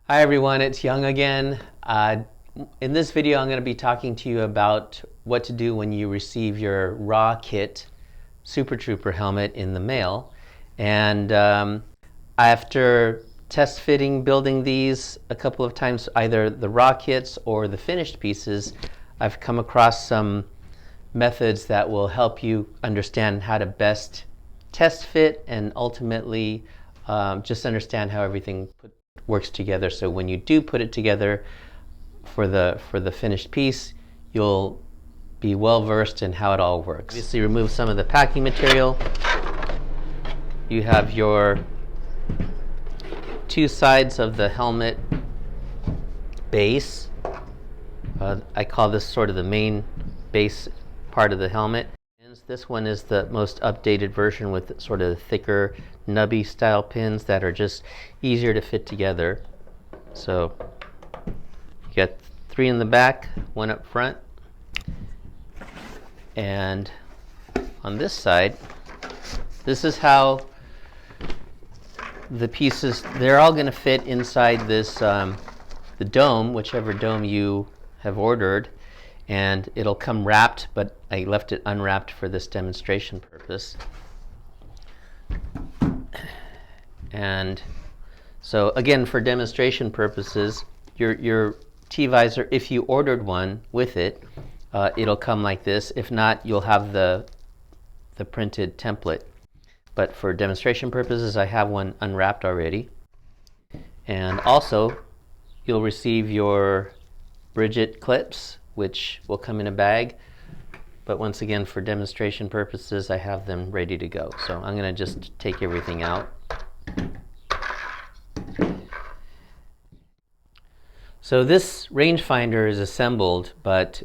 Hi everyone, it's Young again. In this video I'm going to be talking to you about what to do when you receive your raw kit Super Trooper helmet in the mail. And after test fitting, building these a couple of times, either the raw kits or the finished pieces, I've come across some methods that will help you understand how to best test fit and ultimately just understand how everything works together. So when you do put it together for the finished piece, you'll be well versed in how it all works. Obviously, remove some of the packing material. You have your two sides of the helmet base. I call this sort of the main base part of the helmet. This one is the most updated version with sort of thicker nubby style pins that are just easier to fit together. So you got 3 in the back, 1 up front, and on this side, this is how the pieces, they're all going to fit inside this the dome, whichever dome you have ordered, and it'll come wrapped, but I left it unwrapped for this demonstration purpose. And so again, for demonstration purposes, your T-visor, if you ordered one with it, it'll come like this. If not, you'll have the printed template. But for demonstration purposes, I have one unwrapped already. And also, you'll receive your Bridget clips, which will come in a bag. But once again, for demonstration purposes, I have them ready to go. So I'm going to just take everything out. So this rangefinder is assembled, but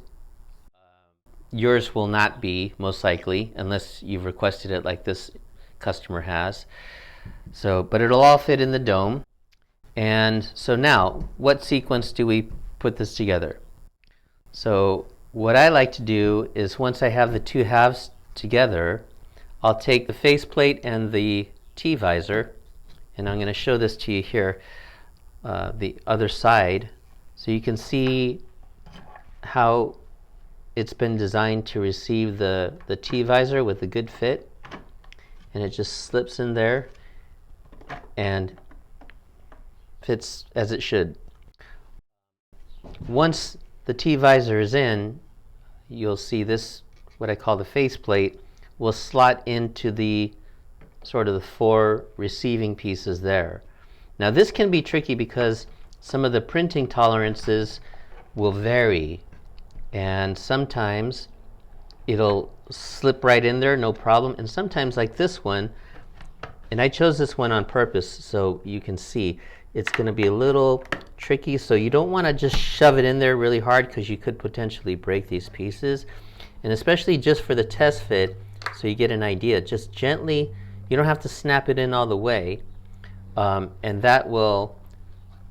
yours will not be, most likely, unless you've requested it like this customer has. So, but it'll all fit in the dome. And so now, what sequence do we put this together? So what I like to do is, once I have the two halves together, I'll take the faceplate and the T-visor, and I'm going to show this to you here, the other side, so you can see how it's been designed to receive the T-visor with a good fit. And it just slips in there and fits as it should. Once the T-visor is in, you'll see this, what I call the faceplate, will slot into the sort of the 4 receiving pieces there. Now this can be tricky because some of the printing tolerances will vary, and sometimes it'll slip right in there, no problem, and sometimes like this one, and I chose this one on purpose so you can see, it's going to be a little tricky, so you don't want to just shove it in there really hard because you could potentially break these pieces. And especially just for the test fit, so you get an idea, just gently, you don't have to snap it in all the way, and that will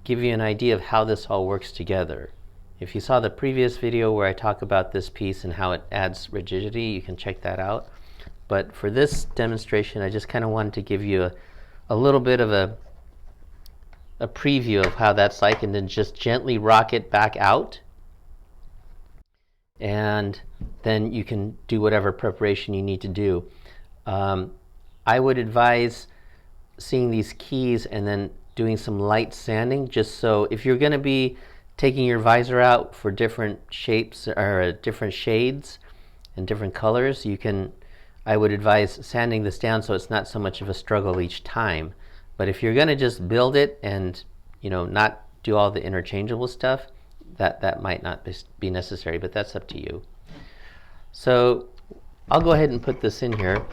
give you an idea of how this all works together. If you saw the previous video where I talk about this piece and how it adds rigidity, you can check that out. But for this demonstration, I just kind of wanted to give you a little bit of a preview of how that's like, and then just gently rock it back out. And then you can do whatever preparation you need to do. I would advise seeing these keys and then doing some light sanding, just so if you're going to be taking your visor out for different shapes or different shades and different colors, I would advise sanding this down so it's not so much of a struggle each time. But if you're going to just build it and not do all the interchangeable stuff, that might not be necessary, but that's up to you. So I'll go ahead and put this in here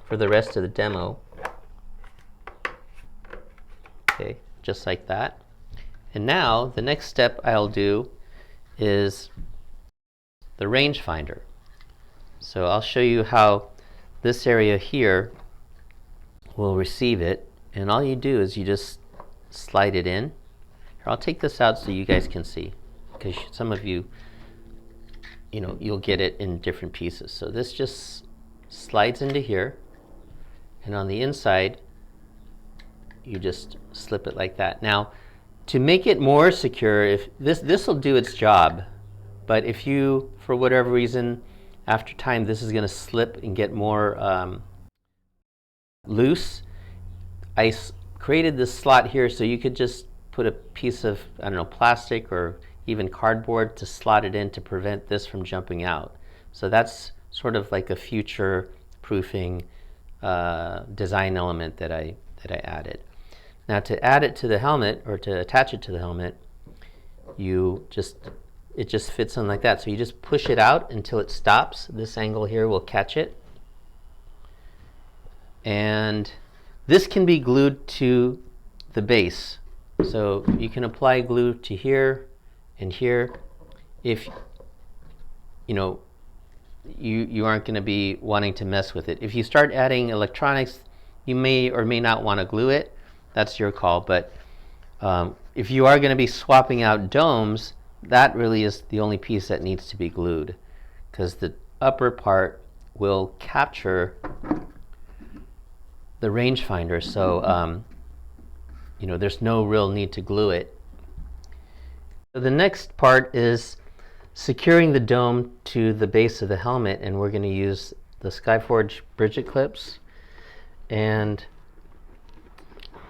for the rest of the demo. Okay, just like that. And now the next step I'll do is the rangefinder. So I'll show you how this area here will receive it, and all you do is you just slide it in. Here, I'll take this out so you guys can see, because some of you, you'll get it in different pieces. So this just slides into here, and on the inside you just slip it like that. Now, to make it more secure, if this will do its job, but if you, for whatever reason, after time, this is going to slip and get more loose, I created this slot here so you could just put a piece of, I don't know, plastic or even cardboard to slot it in to prevent this from jumping out. So that's sort of like a future proofing design element that I added. Now to add it to the helmet, or to attach it to the helmet, it just fits in like that. So you just push it out until it stops. This angle here will catch it. And this can be glued to the base. So you can apply glue to here and here if you aren't going to be wanting to mess with it. If you start adding electronics, you may or may not want to glue it. That's your call. But if you are going to be swapping out domes, that really is the only piece that needs to be glued, because the upper part will capture the rangefinder. So there's no real need to glue it. So the next part is securing the dome to the base of the helmet, and we're going to use the Skyforge bridget clips. And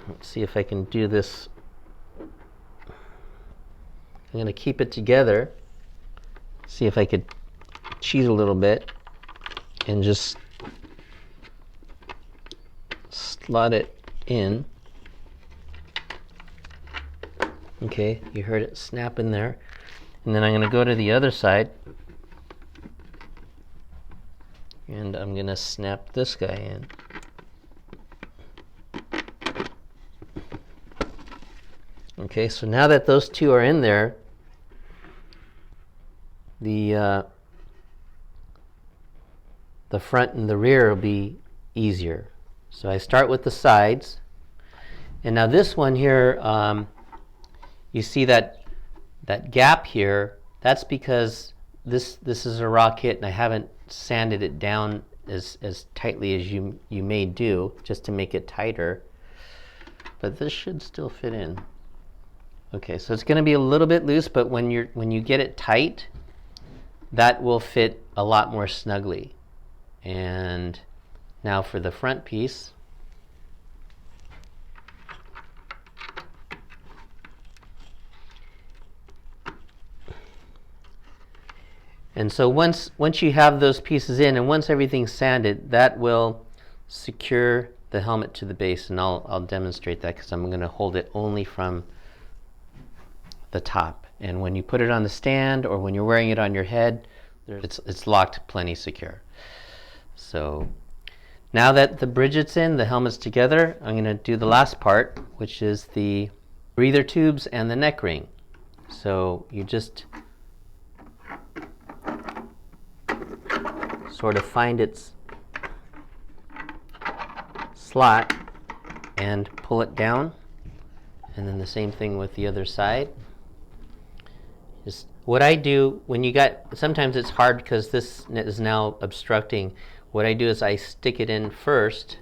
let's see if I can do this. I'm going to keep it together, see if I could cheat a little bit and just slot it in. Okay, you heard it snap in there. And then I'm going to go to the other side, and I'm going to snap this guy in. Okay, so now that those two are in there, the front and the rear will be easier. So I start with the sides, and now this one here, you see that gap here. That's because this is a raw kit, and I haven't sanded it down as tightly as you may do, just to make it tighter. But this should still fit in. Okay, so it's going to be a little bit loose, but when you get it tight, that will fit a lot more snugly. And now for the front piece. And so once you have those pieces in, and once everything's sanded, that will secure the helmet to the base. And I'll demonstrate that, because I'm going to hold it only from the top. And when you put it on the stand, or when you're wearing it on your head, it's locked plenty secure. So now that the bridget's in, the helmet's together, I'm going to do the last part, which is the breather tubes and the neck ring. So you just sort of find its slot and pull it down, and then the same thing with the other side. Just what I do when sometimes it's hard because this is now obstructing. What I do is I stick it in first,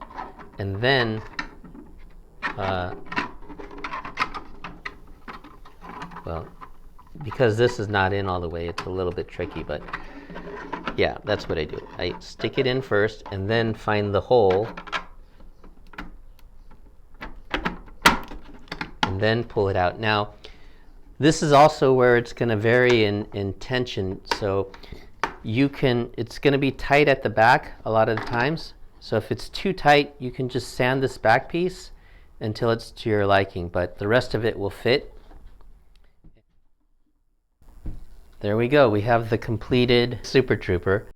and then well, because this is not in all the way, it's a little bit tricky, but yeah, that's what I do. I stick it in first and then find the hole and then pull it out. Now, this is also where it's going to vary in tension. So it's going to be tight at the back a lot of the times. So if it's too tight, you can just sand this back piece until it's to your liking, but the rest of it will fit. There we go. We have the completed Super Trooper.